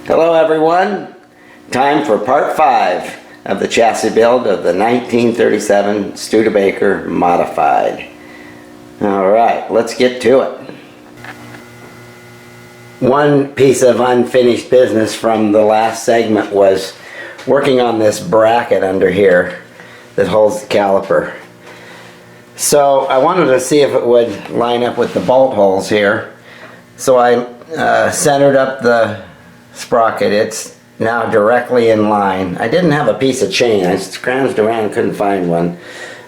Hello everyone, time for part 5 of the chassis build of the 1937 Studebaker Modified. Alright, let's get to it. One piece of unfinished business from the last segment was working on this bracket under here that holds the caliper. So I wanted to see if it would line up with the bolt holes here. So I centered up the sprocket. It's now directly in line. I didn't have a piece of chain. I scrounged around, couldn't find one.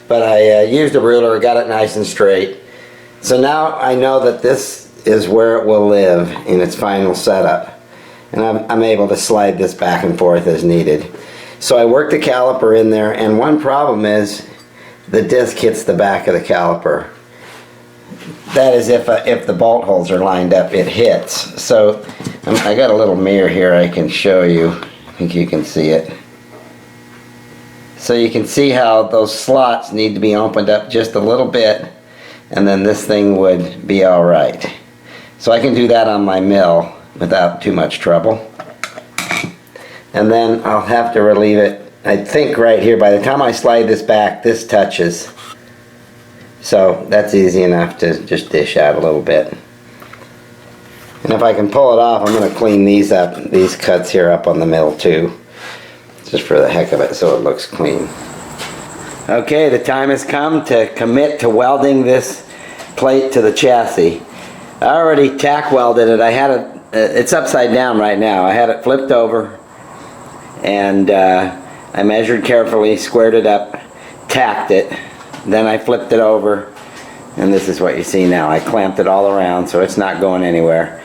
But I used a ruler, got it nice and straight. So now I know that this is where it will live in its final setup. And I'm able to slide this back and forth as needed. So I worked the caliper in there, and one problem is the disc hits the back of the caliper. That is if the bolt holes are lined up, it hits. So I got a little mirror here I can show you. I think you can see it. So you can see how those slots need to be opened up just a little bit, and then this thing would be alright. So I can do that on my mill without too much trouble. And then I'll have to relieve it, I think right here. By the time I slide this back, this touches. So that's easy enough to just dish out a little bit. And if I can pull it off, I'm going to clean these up, these cuts here up on the middle too, just for the heck of it, so it looks clean. Okay, the time has come to commit to welding this plate to the chassis. I already tack welded it. I had it, it's upside down right now. I had it flipped over, and I measured carefully, squared it up, tacked it, then I flipped it over, and this is what you see now. I clamped it all around so it's not going anywhere.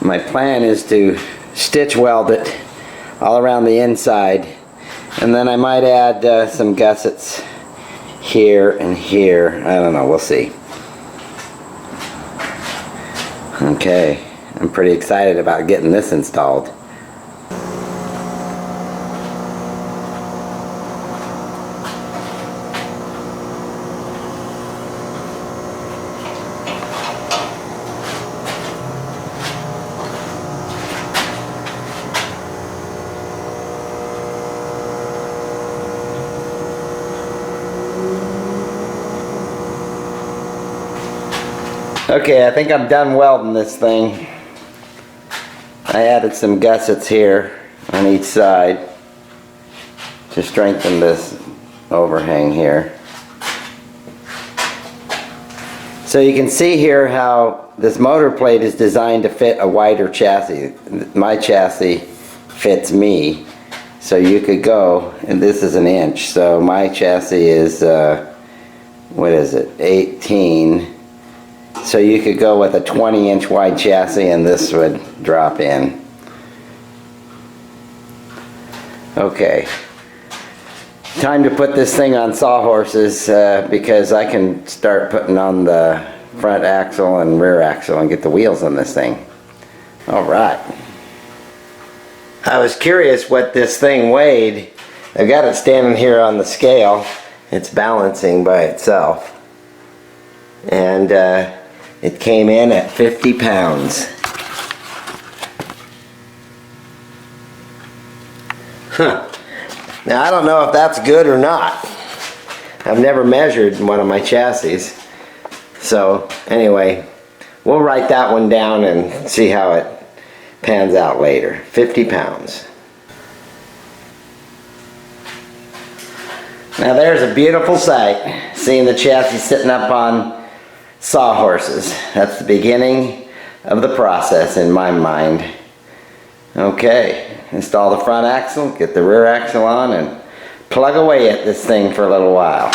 My plan is to stitch weld it all around the inside, and then I might add some gussets here and here. I don't know, we'll see. Okay, I'm pretty excited about getting this installed. Okay, I think I'm done welding this thing. I added some gussets here on each side to strengthen this overhang here. So you can see here how this motor plate is designed to fit a wider chassis. My chassis fits me, so you could go, and this is an inch, so my chassis is what is it, 18. So you could go with a 20-inch wide chassis and this would drop in. Okay, time to put this thing on sawhorses because I can start putting on the front axle and rear axle and get the wheels on this thing. Alright. I was curious what this thing weighed. I've got it standing here on the scale. It's balancing by itself. And it came in at 50 pounds. Huh. Now I don't know if that's good or not. I've never measured one of my chassis. So anyway, we'll write that one down and see how it pans out later. 50 pounds. Now there's a beautiful sight, seeing the chassis sitting up on sawhorses. That's the beginning of the process in my mind. Okay, install the front axle, get the rear axle on, and plug away at this thing for a little while.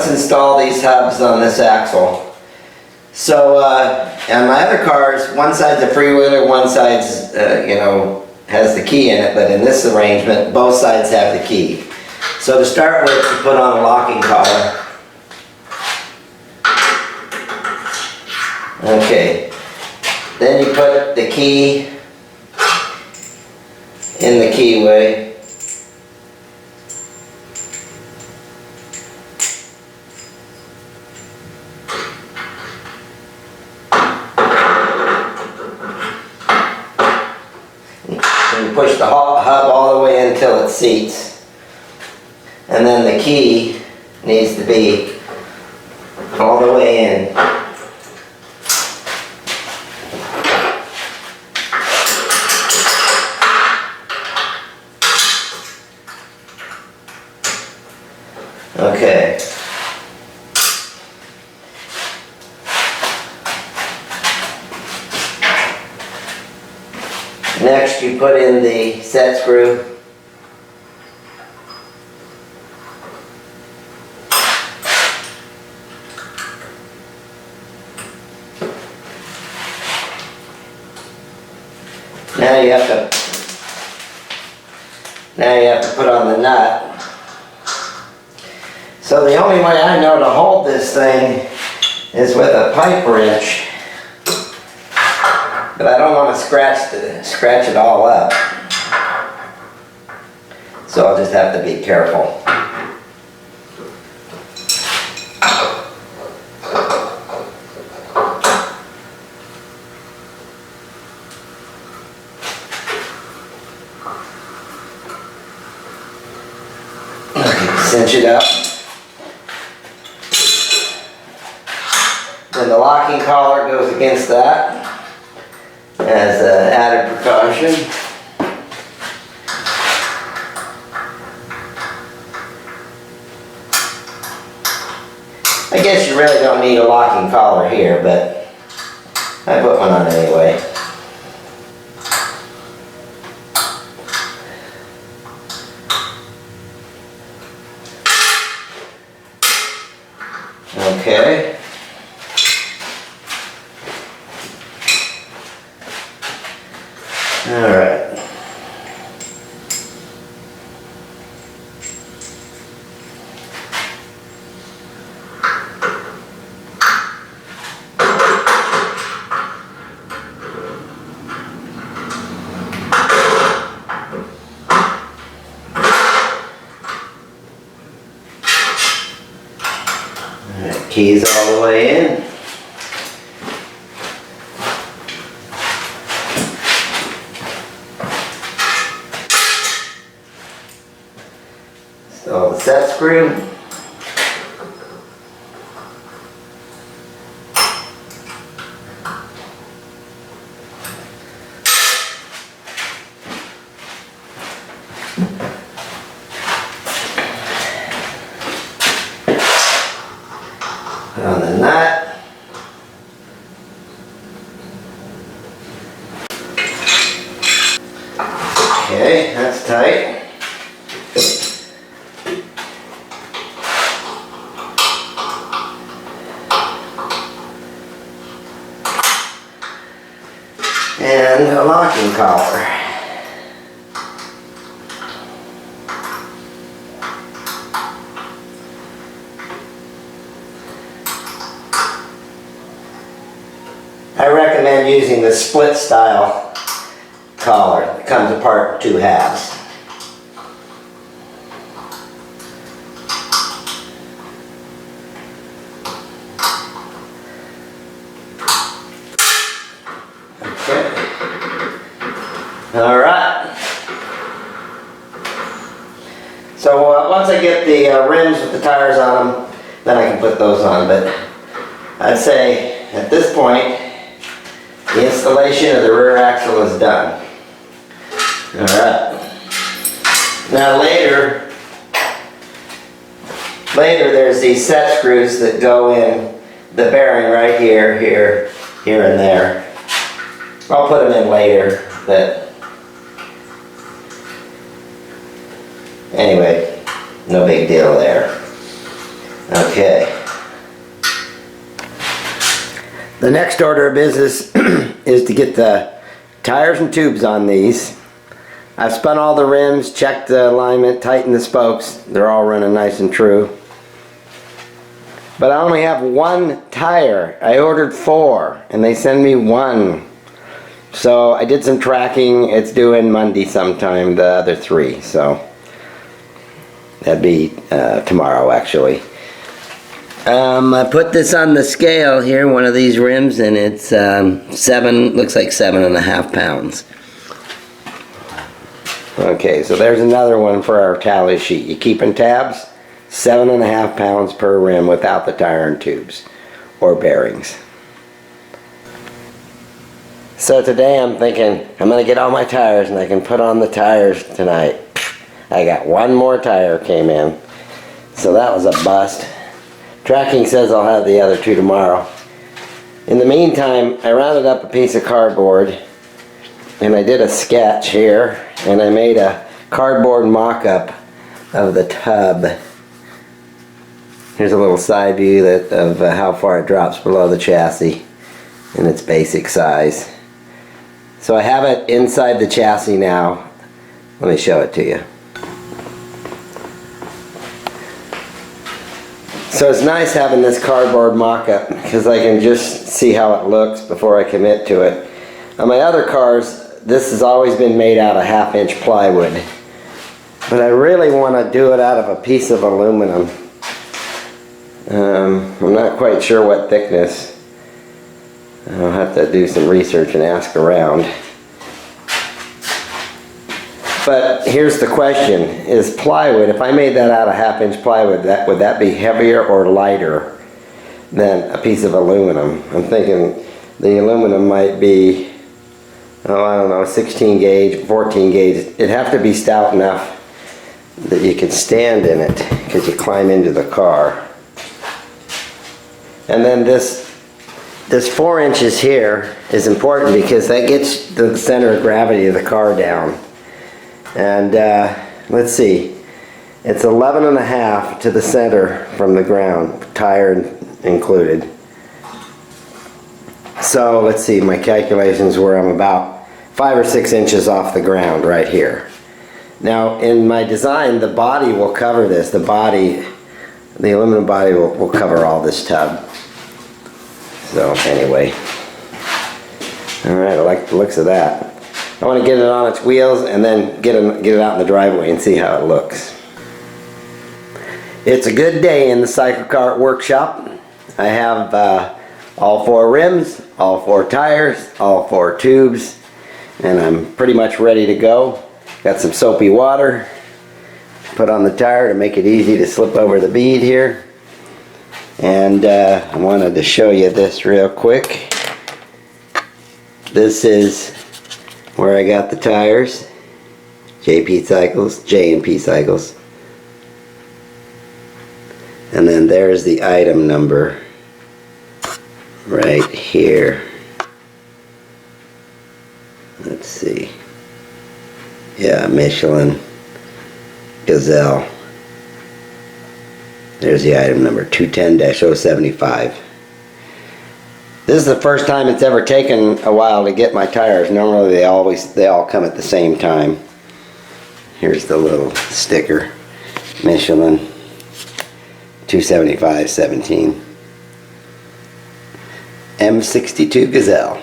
let's install these hubs on this axle. So on my other cars, one side's a freewheeler, one side's you know, has the key in it, but in this arrangement both sides have the key. So to start with, you put on a locking collar. Okay, then you put the key in the keyway. And you push the hub all the way until it seats. And then the key needs to be all the way in. Okay. Next you put in the set screw. Now you have to put on the nut. So the only way I know to hold this thing is with a pipe wrench, but I don't want to scratch it all up. So I'll just have to be careful. Cinch it up. Then the locking collar goes against that as an added precaution. I guess you really don't need a locking collar here, but I put one on anyway. Okay. All right. Keys all the way in. Install the set screw. Put on the nut. Okay, that's tight. And a locking collar. I recommend using the split style collar. It comes apart in two halves. Okay. All right. So once I get the rims with the tires on them, then I can put those on. But I'd say at this point, the installation of the rear axle is done. Alright. Now later there's these set screws that go in the bearing right here, here and there. I'll put them in later, but anyway, no big deal there. Okay. The next order of business is to get the tires and tubes on these. I've spun all the rims, checked the alignment, tightened the spokes. They're all running nice and true. But I only have one tire. I ordered 4 and they send me 1. So I did some tracking. It's due in Monday sometime, the other 3. So that'd be tomorrow actually. I put this on the scale here, one of these rims, and it's 7, looks like 7.5 pounds. Okay, so there's another one for our tally sheet. You keeping tabs? 7.5 pounds per rim without the tire and tubes or bearings. So today I'm thinking I'm going to get all my tires and I can put on the tires tonight. I got 1 more tire came in, so that was a bust. Tracking says I'll have the other 2 tomorrow. In the meantime, I rounded up a piece of cardboard and I did a sketch here, and I made a cardboard mock-up of the tub. Here's a little side view of how far it drops below the chassis in its basic size. So I have it inside the chassis now. Let me show it to you. So it's nice having this cardboard mock-up because I can just see how it looks before I commit to it. On my other cars, this has always been made out of 1/2-inch plywood. But I really want to do it out of a piece of aluminum. I'm not quite sure what thickness. I'll have to do some research and ask around. But here's the question, is plywood, if I made that out of 1/2-inch plywood, would that be heavier or lighter than a piece of aluminum? I'm thinking the aluminum might be, oh, I don't know, 16 gauge, 14 gauge. It'd have to be stout enough that you can stand in it because you climb into the car. And then this 4 inches here is important because that gets the center of gravity of the car down. And let's see, it's 11.5 to the center from the ground, tire included. So let's see, my calculations were I'm about 5 or 6 inches off the ground right here. Now in my design, the body will cover this. The aluminum body will cover all this tub. So anyway, all right, I like the looks of that. I want to get it on its wheels and then get it out in the driveway and see how it looks. It's a good day in the Cycle Cart workshop. I have all 4 rims, all 4 tires, all 4 tubes, and I'm pretty much ready to go. Got some soapy water, put on the tire to make it easy to slip over the bead here. And I wanted to show you this real quick. This is where I got the tires, J&P Cycles. And then there's the item number right here. Let's see. Yeah, Michelin Gazelle. There's the item number, 210-075. This is the first time it's ever taken a while to get my tires. Normally they all come at the same time. Here's the little sticker, Michelin 275/17 M62 Gazelle.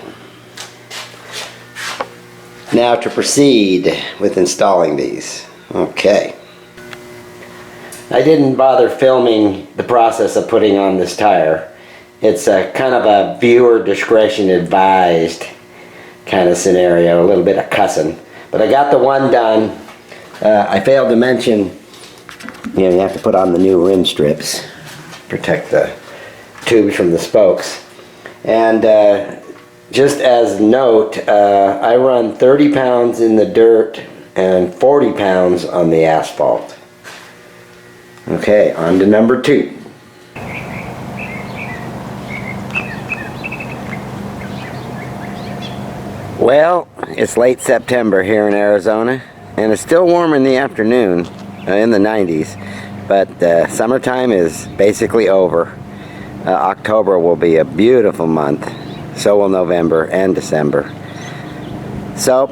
Now to proceed with installing these. Okay. I didn't bother filming the process of putting on this tire. It's a kind of a viewer discretion advised kind of scenario, a little bit of cussing. But I got the one done. I failed to mention, you have to put on the new rim strips, protect the tubes from the spokes. And just as note, I run 30 pounds in the dirt and 40 pounds on the asphalt. Okay, on to number 2. Well, it's late September here in Arizona, and it's still warm in the afternoon, in the 90s. but summertime is basically over. October will be a beautiful month. So will November and December. So,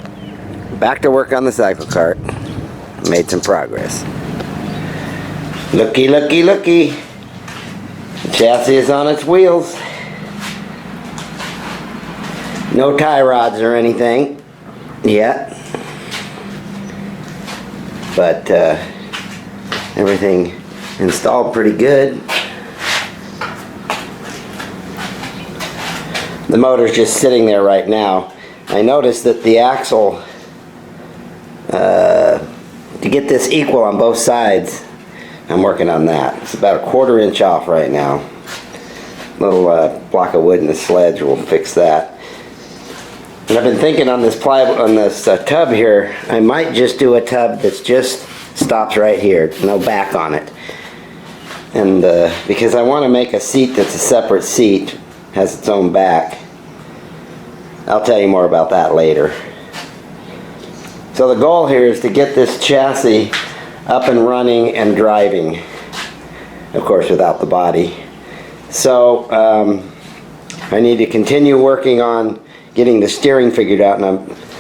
back to work on the cycle cart. Made some progress. Looky, looky, looky. The chassis is on its wheels. No tie rods or anything yet. But everything installed pretty good. The motor's just sitting there right now. I noticed that the axle, to get this equal on both sides, I'm working on that. It's about a 1/4 inch off right now. Little block of wood in the sledge will fix that. And I've been thinking on this tub here, I might just do a tub that's just stops right here, no back on it. And because I want to make a seat that's a separate seat, has its own back. I'll tell you more about that later. So the goal here is to get this chassis up and running and driving, of course without the body. So I need to continue working on getting the steering figured out, and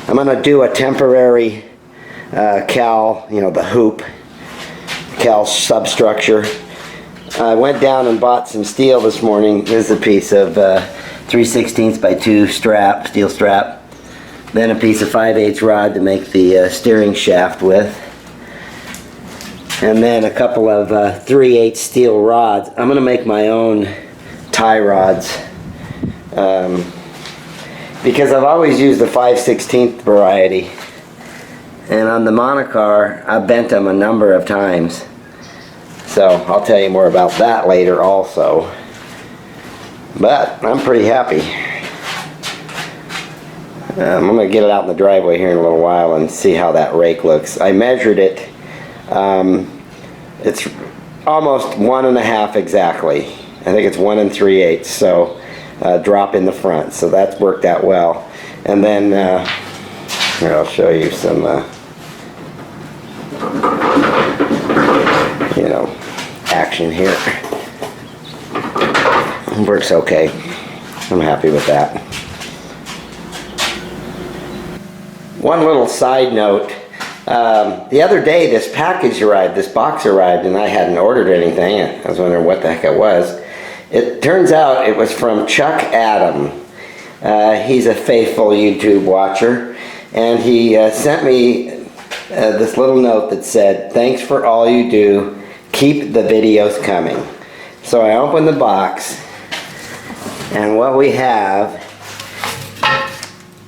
I'm going to do a temporary cowl, you know, the hoop cowl substructure. I went down and bought some steel this morning. This is a piece of 3/16 by 2 strap, steel strap. Then a piece of 5/8 rod to make the steering shaft with. And then a couple of 3/8 steel rods. I'm going to make my own tie rods. Because I've always used the 5/16 variety. And on the monocar, I've bent them a number of times. So I'll tell you more about that later also. But I'm pretty happy. I'm going to get it out in the driveway here in a little while and see how that rake looks. I measured it. It's almost 1.5 exactly. I think it's 1 3/8. So drop in the front. So that's worked out well. And then here, I'll show you some you know, action here. It works okay. I'm happy with that. One little side note. The other day this package arrived, this box arrived, and I hadn't ordered anything. I was wondering what the heck it was. It turns out it was from Chuck Adam. He's a faithful YouTube watcher, and he sent me this little note that said, "Thanks for all you do. Keep the videos coming." So I opened the box, and what we have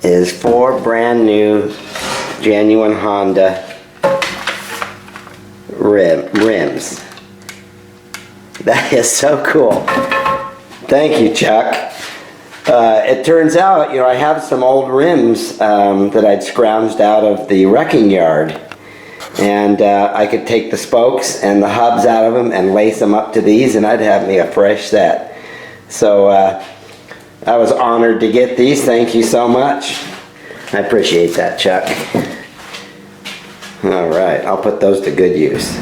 is 4 brand new genuine Honda rims. That is so cool. Thank you, Chuck. It turns out, you know, I have some old rims that I'd scrounged out of the wrecking yard, and I could take the spokes and the hubs out of them and lace them up to these, and I'd have me a fresh set. So I was honored to get these. Thank you so much. I appreciate that, Chuck. All right, I'll put those to good use.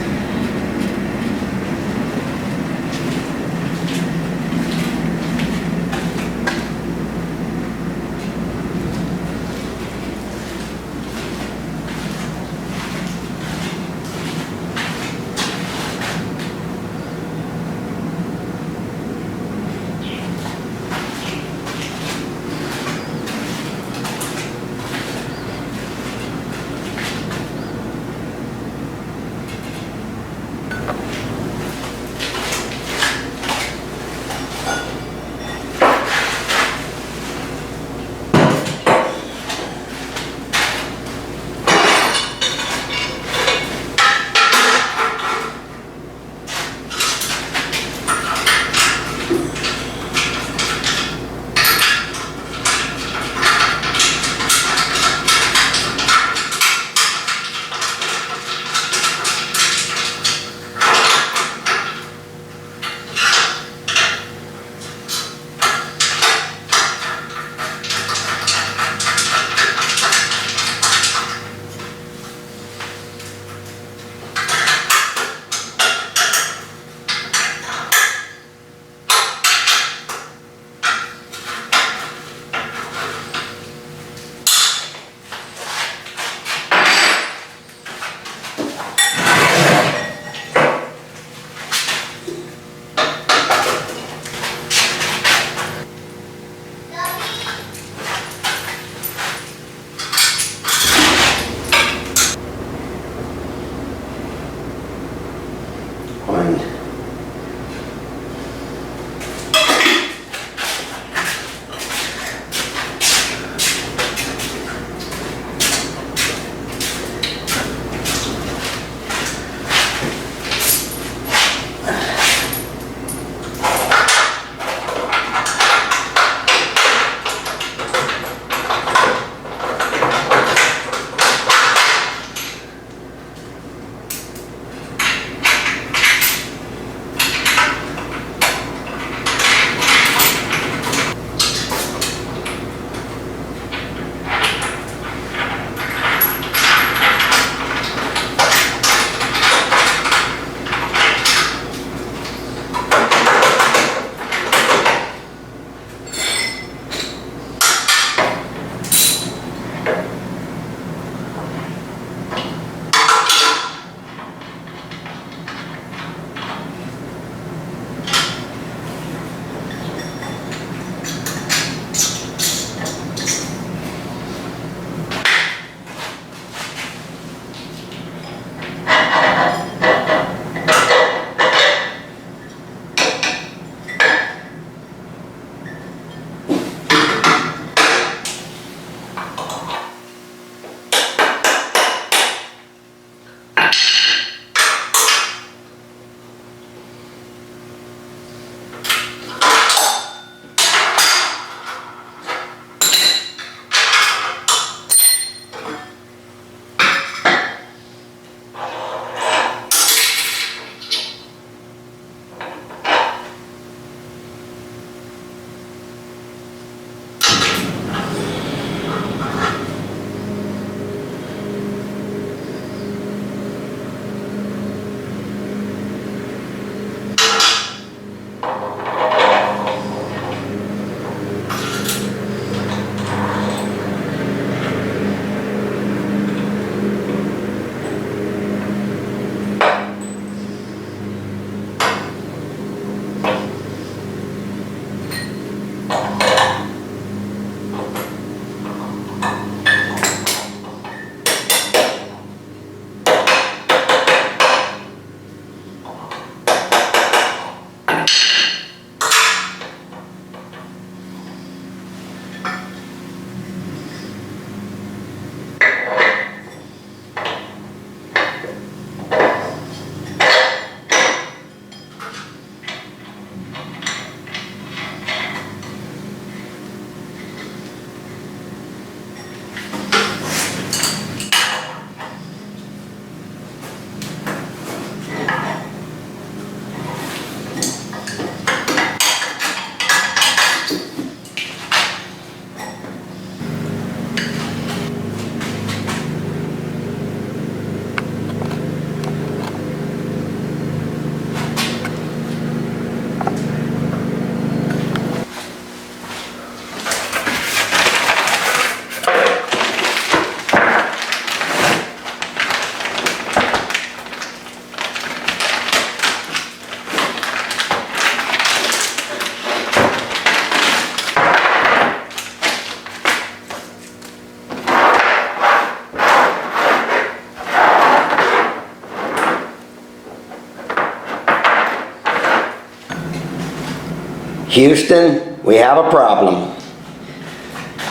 Houston, we have a problem.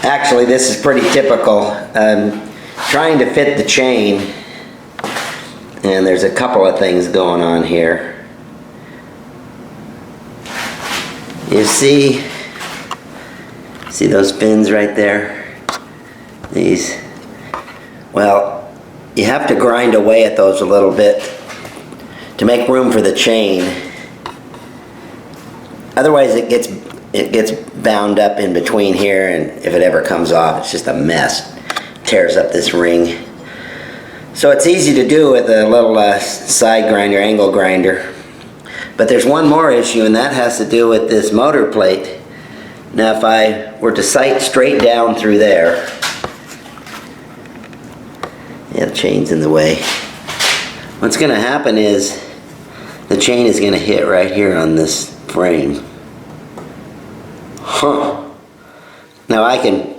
Actually, this is pretty typical. Trying to fit the chain, and there's a couple of things going on here. You see those pins right there? These. Well, you have to grind away at those a little bit to make room for the chain. Otherwise it gets bound up in between here, and if it ever comes off, it's just a mess. Tears up this ring. So it's easy to do with a little side grinder, angle grinder. But there's one more issue, and that has to do with this motor plate. Now if I were to sight straight down through there, yeah, the chain's in the way. What's going to happen is the chain is going to hit right here on this frame. Huh. Now I can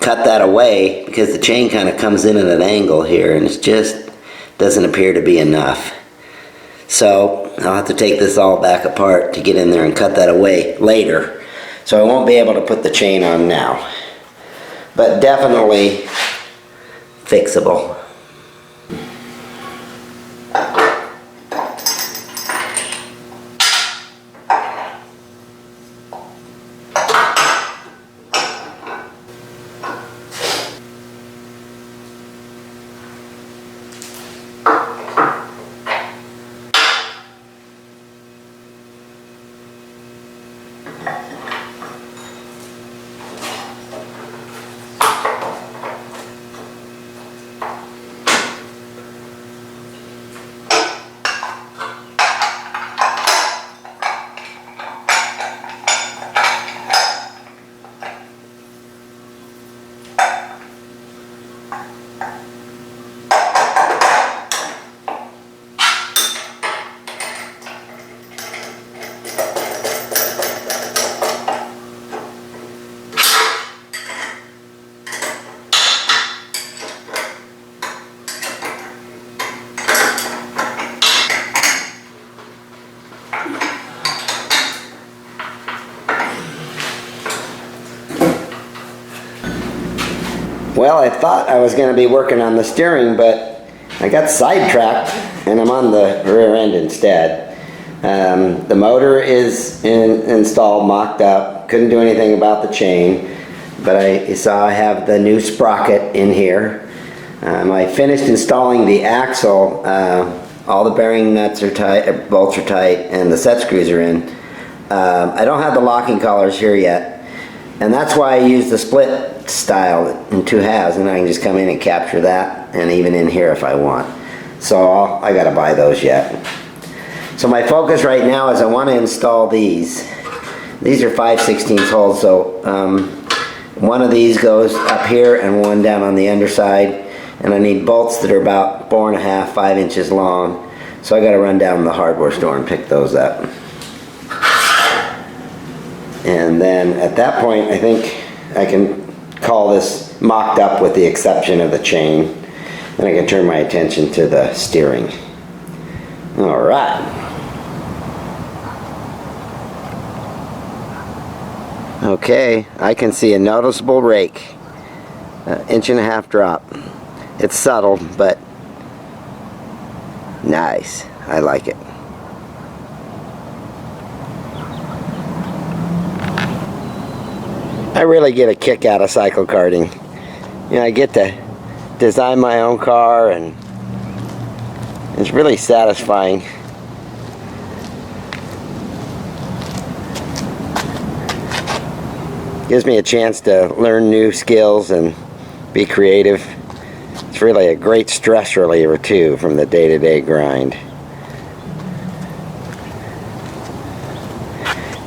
cut that away because the chain kind of comes in at an angle here, and it just doesn't appear to be enough. So I'll have to take this all back apart to get in there and cut that away later. So I won't be able to put the chain on now. But definitely fixable. Well, I thought I was going to be working on the steering, but I got sidetracked and I'm on the rear end instead. The motor is installed, mocked up. Couldn't do anything about the chain, but you saw I have the new sprocket in here. I finished installing the axle. All the bearing nuts are tight, bolts are tight, and the set screws are in. I don't have the locking collars here yet, and that's why I use the split style in 2 halves, and I can just come in and capture that, and even in here if I want. So I gotta buy those yet. So my focus right now is I want to install these. These are 5/16 holes, so one of these goes up here and one down on the underside, and I need bolts that are about 4 1/2, 5 inches long. So I got to run down to the hardware store and pick those up. And then at that point, I think I can call this mocked up with the exception of the chain. Then I can turn my attention to the steering. All right. Okay, I can see a noticeable rake. 1.5 inch drop. It's subtle, but nice. I like it. I really get a kick out of cycle karting. You know, I get to design my own car, and it's really satisfying. Gives me a chance to learn new skills and be creative. It's really a great stress reliever too from the day-to-day grind.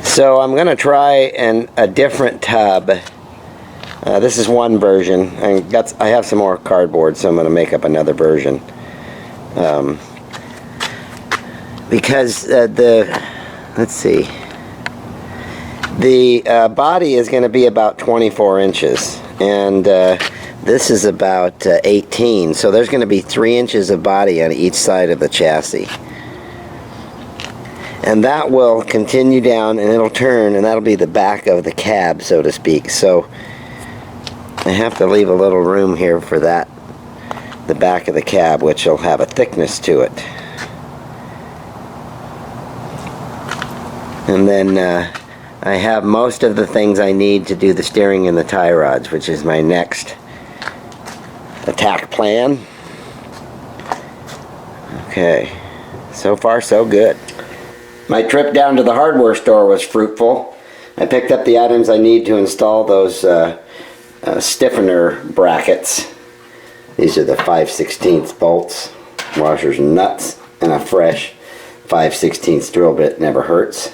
So I'm going to try a different tub. This is one version. I have some more cardboard, so I'm going to make up another version. Because let's see. The body is going to be about 24 inches, and this is about 18. So there's going to be 3 inches of body on each side of the chassis. And that will continue down and it'll turn, and that'll be the back of the cab, so to speak. So I have to leave a little room here for that, the back of the cab, which will have a thickness to it. And then I have most of the things I need to do the steering and the tie rods, which is my next attack plan. Okay, so far so good. My trip down to the hardware store was fruitful. I picked up the items I need to install those stiffener brackets. These are the 5/16 bolts, washers and nuts, and a fresh 5/16 drill bit, never hurts.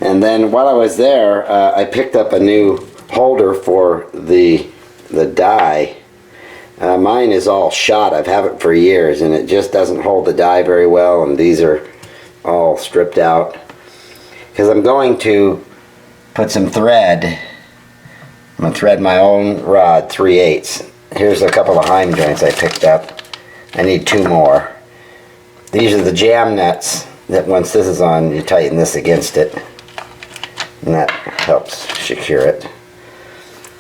And then while I was there, I picked up a new holder for the die. Mine is all shot. I've had it for years and it just doesn't hold the die very well, and these are all stripped out because I'm going to put some thread. I'm going to thread my own rod 3/8. Here's a couple of Heim joints I picked up. I need 2 more. These are the jam nuts that once this is on, you tighten this against it and that helps secure it.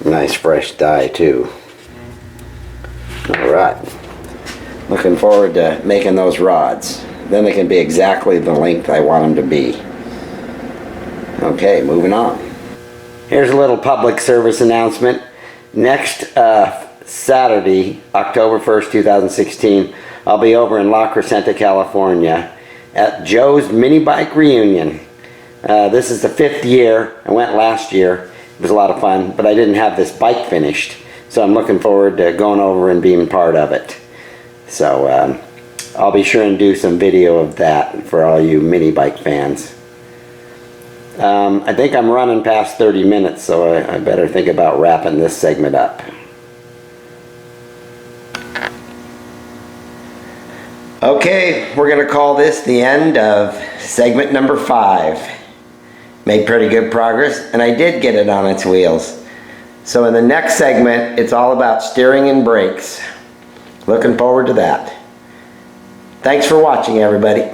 Nice fresh die too. Alright, looking forward to making those rods. Then they can be exactly the length I want them to be. Okay, moving on. Here's a little public service announcement. Next Saturday, October 1st, 2016, I'll be over in La Crescenta, California at Joe's Mini Bike Reunion. This is the 5th year. I went last year. It was a lot of fun, but I didn't have this bike finished. So I'm looking forward to going over and being part of it. So I'll be sure and do some video of that for all you mini bike fans. I think I'm running past 30 minutes, so I better think about wrapping this segment up. Okay, we're going to call this the end of segment number 5. Made pretty good progress, and I did get it on its wheels. So in the next segment, it's all about steering and brakes. Looking forward to that. Thanks for watching, everybody.